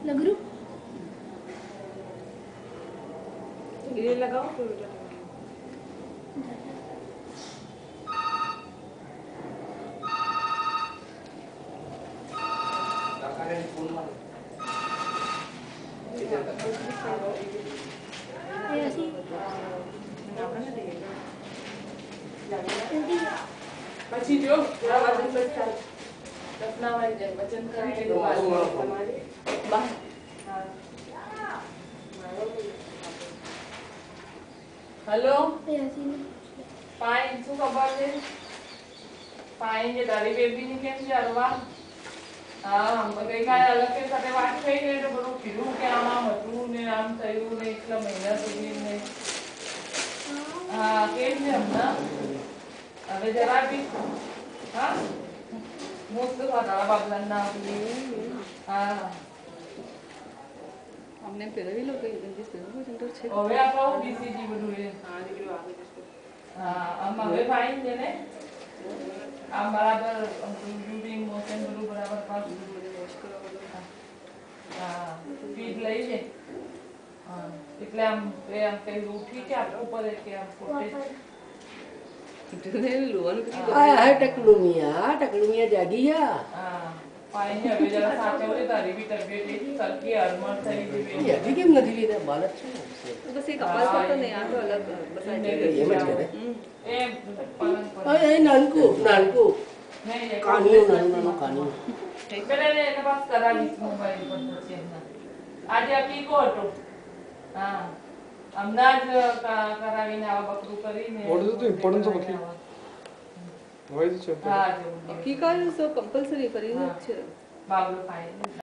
लगरू ये लगाओ तो ऐसी પછી જો આ વચન બચન રચના વાળી જાય વચન કરાય તો તમારી બા હેલો ऐसी પાઈન શું ખબર છે પાઈન જે તારી બેબીની કેમ છે અરવા હા ગઈ કાલે અલગ કે સાથે વાત થઈ ને તો બધું કીધું કે આમ હતું ને આમ થયું ને એટલા મહિના સુધી ને હા કેમ છે હમણાં હવે જરા બી હા મસ્ત ખાતા બાબલાના હા हमने પહેરવી લો કઈ જલ્દી પહેરવું જંદર છે હવે આપણો બીસીજી બધું એ હા દીકરો આવે છે હા આમ હવે ફાઈન છે ને આમ બરાબર ડ્યુટી મોશન બધું બરાબર પાછું હા ફીડ લઈ છે હા એટલે આમ એ આમ કઈ ઉઠી કે આપવું પડે કે આમ પોતે ઇતને લોવાનું કે આ ટકલુમિયા જાગી ગયા હા ફાઈન હવે જરા સાચવજે તારી બી તબિયત એક સરખી હરમર થઈ ગઈ જાગી કેમ નથી લીધા બાળક છે બસ એક કપાલ પર તો નહીં આ તો અલગ બસ આ એમ જ કરે એ પાલન પર એ નાનકું નહીં કાનિયું નાનું કાનિયું પેલા ને એને પાસ કરાવીશ મોબાઈલ પર પછી એમના આજે આ પીકો હતો હા હમણાં જ કરાવીને આવા બકરું કરીને ઓર્ડર તો ઇમ્પોર્ટન્ટ તો બાકી હોય છે હા કી કાલ સો કમ્પલસરી કરી છે બાબલો ફાઈન